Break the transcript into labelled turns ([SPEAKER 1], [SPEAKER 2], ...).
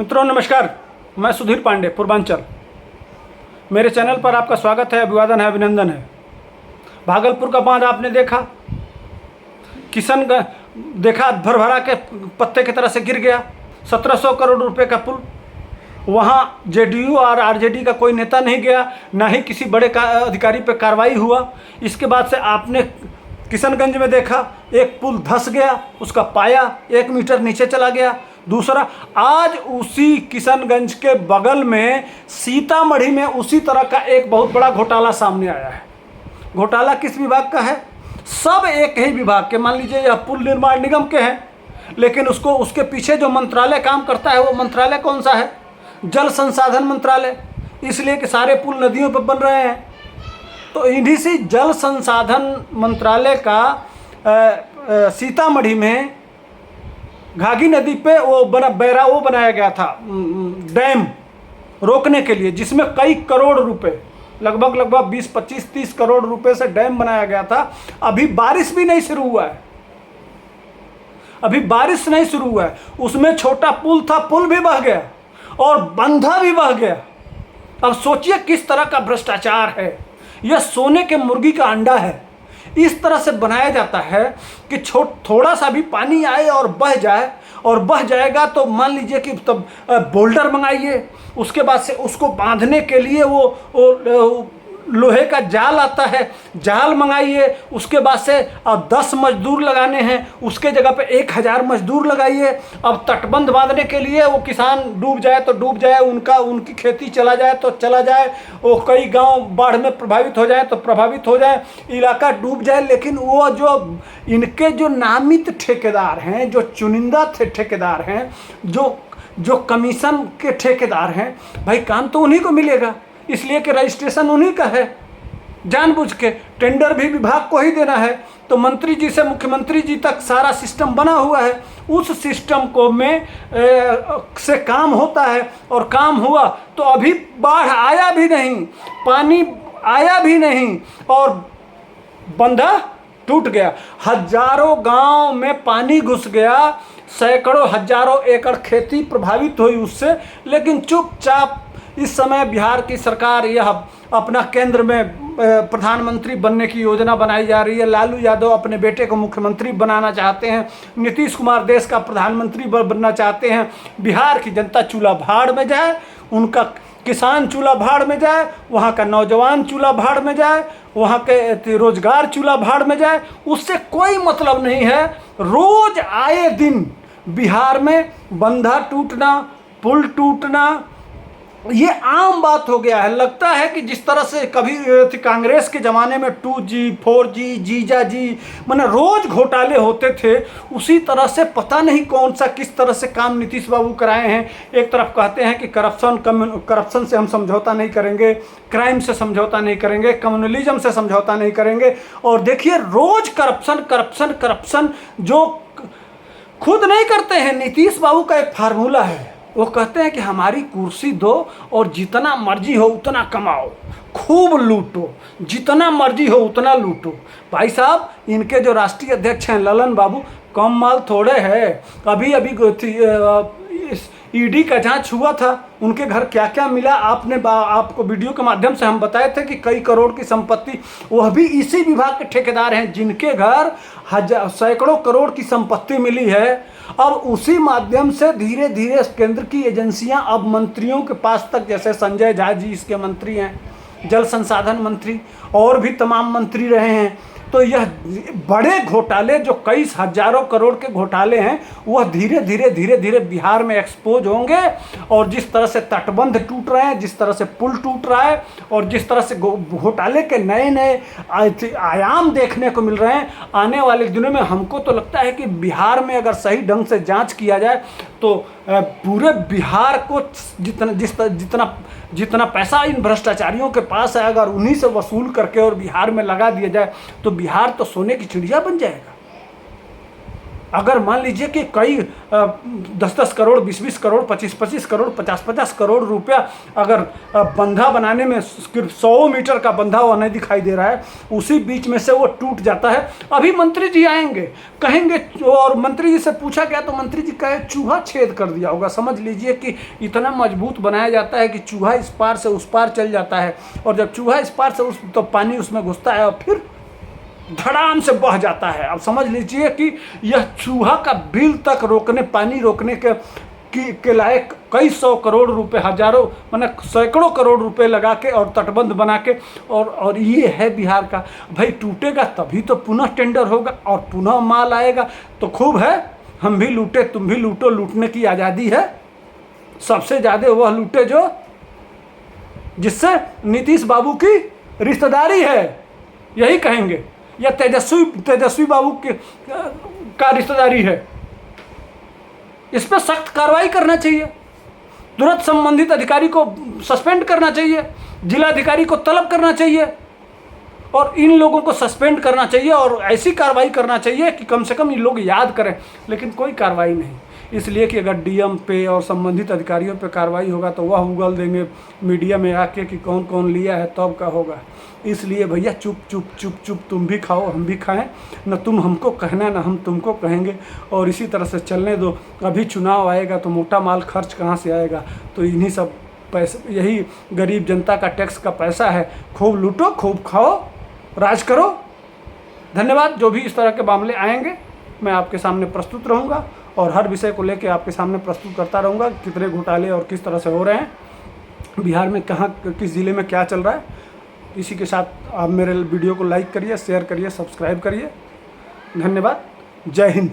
[SPEAKER 1] मित्रों नमस्कार, मैं सुधीर पांडे पूर्वांचल। मेरे चैनल पर आपका स्वागत है, अभिवादन है, अभिनंदन है। भागलपुर का बांध आपने देखा, किशनगंज देखा, भरभरा के पत्ते की तरह से गिर गया। 1700 करोड़ रुपए का पुल, वहाँ जेडीयू और आरजेडी का कोई नेता नहीं गया, ना ही किसी बड़े अधिकारी पर कार्रवाई हुआ। इसके बाद से आपने किशनगंज में देखा, एक पुल धंस गया, उसका पाया 1 मीटर नीचे चला गया। दूसरा, आज उसी किशनगंज के बगल में सीतामढ़ी में उसी तरह का एक बहुत बड़ा घोटाला सामने आया है। घोटाला किस विभाग का है? सब एक ही विभाग के, मान लीजिए यह पुल निर्माण निगम के हैं, लेकिन उसके पीछे जो मंत्रालय काम करता है वो मंत्रालय कौन सा है? जल संसाधन मंत्रालय। इसलिए कि सारे पुल नदियों पर बन रहे हैं। तो इन्हीं से जल संसाधन मंत्रालय का सीतामढ़ी में घाघी नदी पे वो बनाया गया था डैम रोकने के लिए, जिसमें कई करोड़ रुपए, लगभग 20, 25, 30 करोड़ रुपए से डैम बनाया गया था। अभी बारिश भी नहीं शुरू हुआ है, अभी बारिश नहीं शुरू हुआ है। उसमें छोटा पुल था, पुल भी बह गया और बंधा भी बह गया। अब सोचिए किस तरह का भ्रष्टाचार है। यह सोने के मुर्गी का अंडा है। इस तरह से बनाया जाता है कि थोड़ा सा भी पानी आए और बह जाए, और बह जाएगा तो मान लीजिए कि तब बोल्डर मंगाइए, उसके बाद से उसको बांधने के लिए वो लोहे का जाल आता है, जाल मंगाइए। उसके बाद से अब 10 मजदूर लगाने हैं, उसके जगह पे 1000 मजदूर लगाइए। अब तटबंध बांधने के लिए वो किसान डूब जाए तो डूब जाए, उनकी खेती चला जाए तो चला जाए, वो कई गांव बाढ़ में प्रभावित हो जाए तो प्रभावित हो जाए, इलाका डूब जाए। लेकिन वो जो इनके जो नामित ठेकेदार हैं, जो चुनिंदा ठेकेदार हैं, जो कमीशन के ठेकेदार हैं, भाई काम तो उन्हीं को मिलेगा, इसलिए कि रजिस्ट्रेशन उन्हीं का है। जानबूझ के टेंडर भी विभाग को ही देना है। तो मंत्री जी से मुख्यमंत्री जी तक सारा सिस्टम बना हुआ है। उस सिस्टम को में से काम होता है, और काम हुआ तो अभी बाढ़ आया भी नहीं, पानी आया भी नहीं, और बंधा टूट गया। हजारों गांव में पानी घुस गया, सैकड़ों हजारों एकड़ खेती प्रभावित हुई उससे। लेकिन चुपचाप इस समय बिहार की सरकार यह अपना केंद्र में प्रधानमंत्री बनने की योजना बनाई जा रही है। लालू यादव अपने बेटे को मुख्यमंत्री बनाना चाहते हैं, नीतीश कुमार देश का प्रधानमंत्री बनना चाहते हैं। बिहार की जनता चूल्हा भाड़ में जाए, उनका किसान चूल्हा भाड़ में जाए, वहाँ का नौजवान चूल्हा भाड़ में जाए, वहाँ के रोजगार चूल्हा भाड़ में जाए, उससे कोई मतलब नहीं है। रोज आए दिन बिहार में बंधा टूटना, पुल टूटना, ये आम बात हो गया है। लगता है कि जिस तरह से कभी कांग्रेस के ज़माने में 2G, 4G, जीजा जी, माने रोज़ घोटाले होते थे, उसी तरह से पता नहीं कौन सा किस तरह से काम नीतीश बाबू कराए हैं। एक तरफ कहते हैं कि करप्शन से हम समझौता नहीं करेंगे, क्राइम से समझौता नहीं करेंगे, कम्युनलिज्म से समझौता नहीं करेंगे, और देखिए रोज़ करप्शन जो खुद नहीं करते हैं। नीतीश बाबू का एक फार्मूला है, वो कहते हैं कि हमारी कुर्सी दो और जितना मर्जी हो उतना कमाओ, खूब लूटो, जितना मर्जी हो उतना लूटो। भाई साहब, इनके जो राष्ट्रीय अध्यक्ष हैं ललन बाबू, कम माल थोड़े है। अभी ईडी का जांच हुआ था, उनके घर क्या क्या मिला आपको वीडियो के माध्यम से हम बताए थे कि कई करोड़ की संपत्ति, वह भी इसी विभाग के ठेकेदार हैं जिनके घर सैकड़ों करोड़ की संपत्ति मिली है। अब उसी माध्यम से धीरे धीरे केंद्र की एजेंसियां अब मंत्रियों के पास तक, जैसे संजय झा जी इसके मंत्री हैं, जल संसाधन मंत्री, और भी तमाम मंत्री रहे हैं। तो यह बड़े घोटाले जो कई हजारों करोड़ के घोटाले हैं, वह धीरे धीरे बिहार में एक्सपोज होंगे। और जिस तरह से तटबंध टूट रहे हैं, जिस तरह से पुल टूट रहा है, और जिस तरह से घोटाले के नए आयाम देखने को मिल रहे हैं, आने वाले दिनों में हमको तो लगता है कि बिहार में अगर सही ढंग से जांच किया जाए तो पूरे बिहार को जितना पैसा इन भ्रष्टाचारियों के पास है, अगर उन्हीं से वसूल करके और बिहार में लगा दिया जाए तो बिहार तो सोने की चिड़िया बन जाएगा। अगर मान लीजिए कि कई 10-10 करोड़, 20-20 करोड़, 25-25 करोड़, 50-50 करोड़ रुपया अगर बंधा बनाने में सिर्फ 100 मीटर का बंधा हुआ नहीं दिखाई दे रहा है, उसी बीच में से वो टूट जाता है। अभी मंत्री जी आएंगे, कहेंगे, और मंत्री जी से पूछा गया तो मंत्री जी कहे चूहा छेद कर दिया होगा। समझ लीजिए कि इतना मजबूत बनाया जाता है कि चूहा इस पार से उस पार चल जाता है, और जब चूहा इस पार से उस तो पानी उसमें घुसता है और फिर धड़ाम से बह जाता है। अब समझ लीजिए कि यह चूहा का बिल तक रोकने, पानी रोकने के लायक कई 100 करोड़ रुपए, हजारों माने सैकड़ों करोड़ रुपए लगा के और तटबंध बना के, और ये है बिहार का। भाई टूटेगा तभी तो पुनः टेंडर होगा और पुनः माल आएगा। तो खूब है, हम भी लूटे तुम भी लूटो, लूटने की आज़ादी है। सबसे ज़्यादा वह लूटे जो जिससे नीतीश बाबू की रिश्तेदारी है, यही कहेंगे, या तेजस्वी बाबू का रिश्तेदारी है। इस पर सख्त कार्रवाई करना चाहिए, तुरंत संबंधित अधिकारी को सस्पेंड करना चाहिए, जिलाधिकारी को तलब करना चाहिए और इन लोगों को सस्पेंड करना चाहिए और ऐसी कार्रवाई करना चाहिए कि कम से कम ये लोग याद करें। लेकिन कोई कार्रवाई नहीं, इसलिए कि अगर डीएम पे और संबंधित अधिकारियों पे कार्रवाई होगा तो वह उगल देंगे मीडिया में आके कि कौन कौन लिया है, तब का होगा। इसलिए भैया चुप चुप चुप चुप, तुम भी खाओ हम भी खाएं, न तुम हमको कहना न हम तुमको कहेंगे, और इसी तरह से चलने दो। अभी चुनाव आएगा तो मोटा माल खर्च कहाँ से आएगा? तो इन्हीं सब पैसे, यही गरीब जनता का टैक्स का पैसा है। खूब लूटो, खूब खाओ, राज करो। धन्यवाद। जो भी इस तरह के मामले आएंगे मैं आपके सामने प्रस्तुत रहूँगा और हर विषय को लेकर आपके सामने प्रस्तुत करता रहूँगा, कितने घोटाले और किस तरह से हो रहे हैं, बिहार में कहाँ किस ज़िले में क्या चल रहा है। इसी के साथ आप मेरे वीडियो को लाइक करिए, शेयर करिए, सब्सक्राइब करिए। धन्यवाद। जय हिंद।